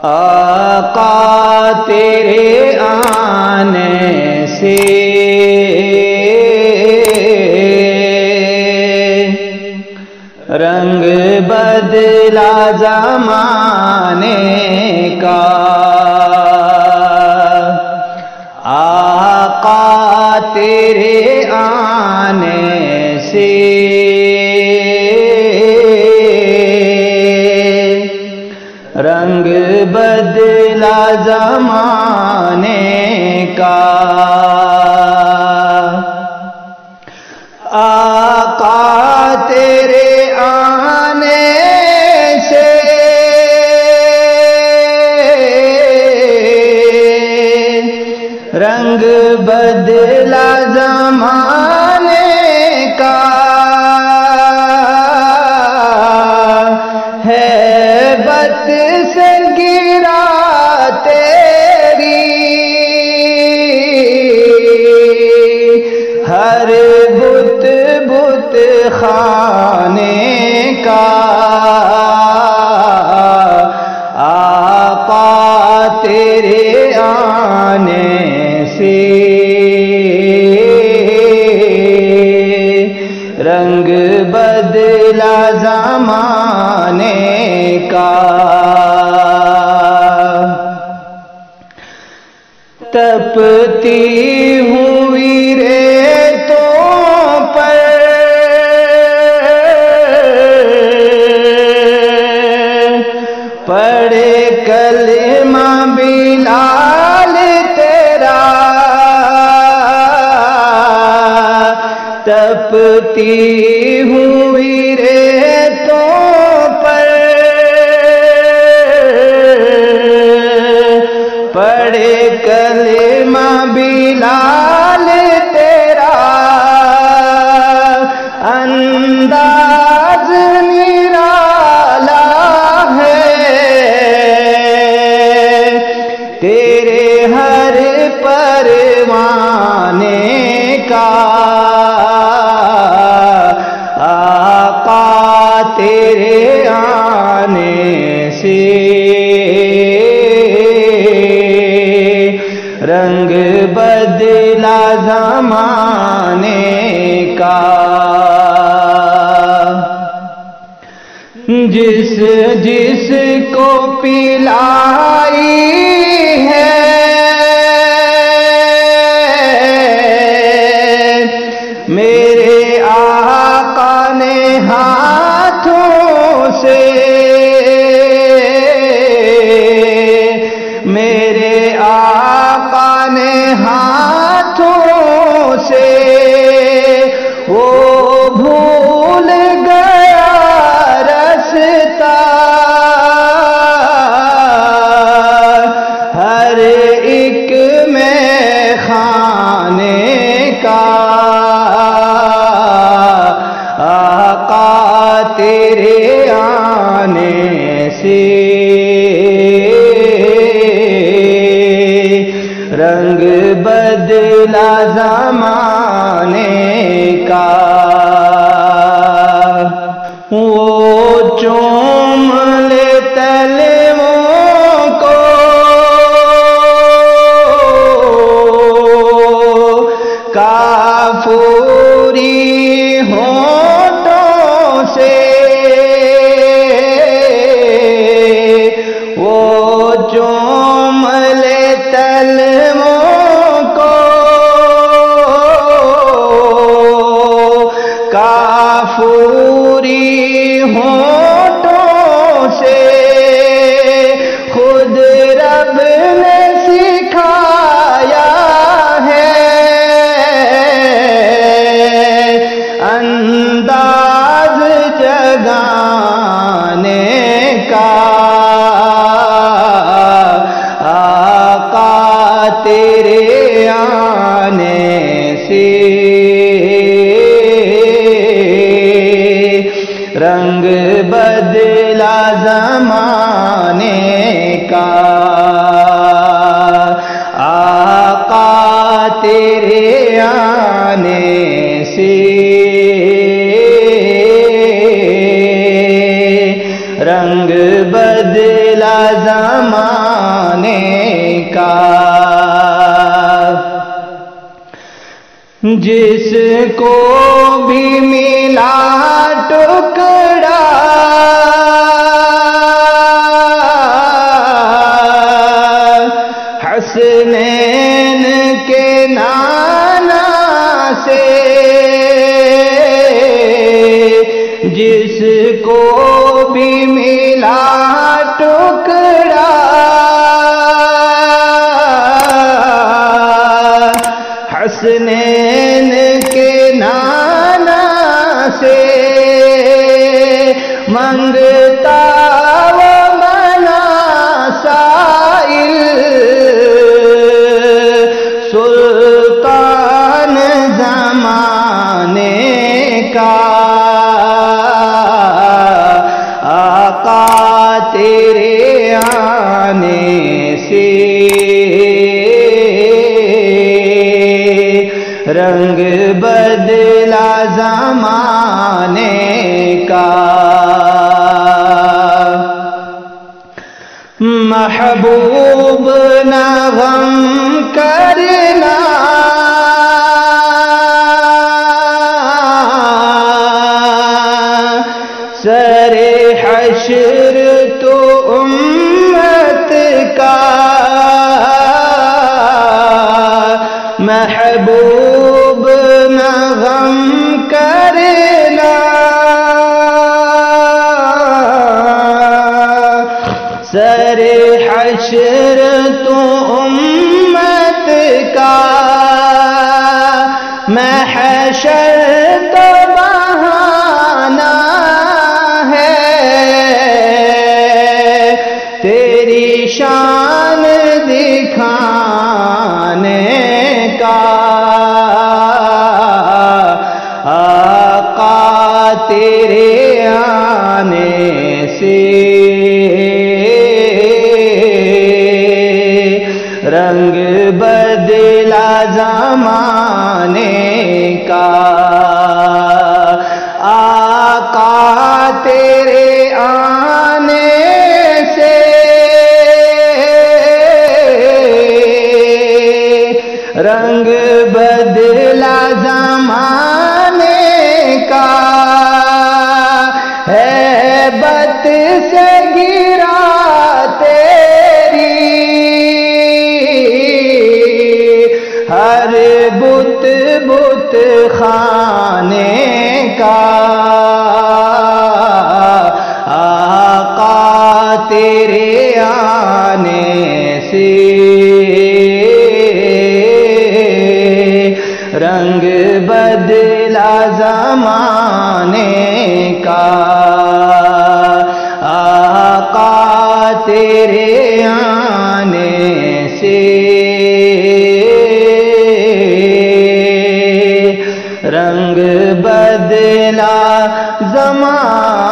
آقا تیرے آنے سے رنگ بدلا زمانے کا، آقا تیرے آنے سے رنگ بدلا زمانے کا، آقا تیرے آنے سے رنگ بدلا زمانے کا، ہیبت سے گرا تیری ہر بت بت خانے کا، آقا تیرے آنے سے رنگ بدلا زمانے کا، تپتی ہوئی ریتوں پر پڑھے کلمہ بلال تیرا، تپتی ہوئی ریتوں پر پڑھے کلمہ بلال تیرا، انداز نرالا ہے تیرے ہر پروانے کا، آقا تیرے آنے سے رنگ بدلا زمانے کا، جس جس کو پلائی ہے میرے آقا نے ہاتھوں سے، میرے آقا نے ہاتھوں سے وہ بھول گیا رستا، ہر ایک میں خانے کا، آقا تیرے آنے سے رنگ بدلا زمانے کا، وہ چوم لے تلووں کو کافوری ہونٹوں سے، وہ چوم لے تلووں کو کافوری ہونٹوں سے، خود رب نے سکھایا ہے انداز جگانے کا، آقا تیرے آنے سے رنگ بدلا زمانے کا، آقا تیرے آنے سے رنگ بدلا زمانے جس کو بھی ملا ٹکڑا حسنین کے نانا سے، جس کو بھی ملا ٹکڑا حسنین کے نانا سے، منگتا وہ بنا سائل سلطان زمانے کا، آقا تیرے آنے سے رنگ بدلا زمانے کا۔ محبوب نہ غم کرنا، سر حشر تو امت کا، محبوب نہ غم کرنا، سر حشر تو امت کا، محشر تو بہانہ ہے تیری شان دکھانے کا، آقا تیرے آنے سے رنگ بدلا زمانے کا، آقا تیرے آنے سے رنگ بدلا زمانے کا، ہیبت سے گرا تیری ہر بت بت خانے کا، آقا تیرے آنے سے رنگ بدلا زمانے کا، آقا تیرے آنے سے رنگ بدلا زمانے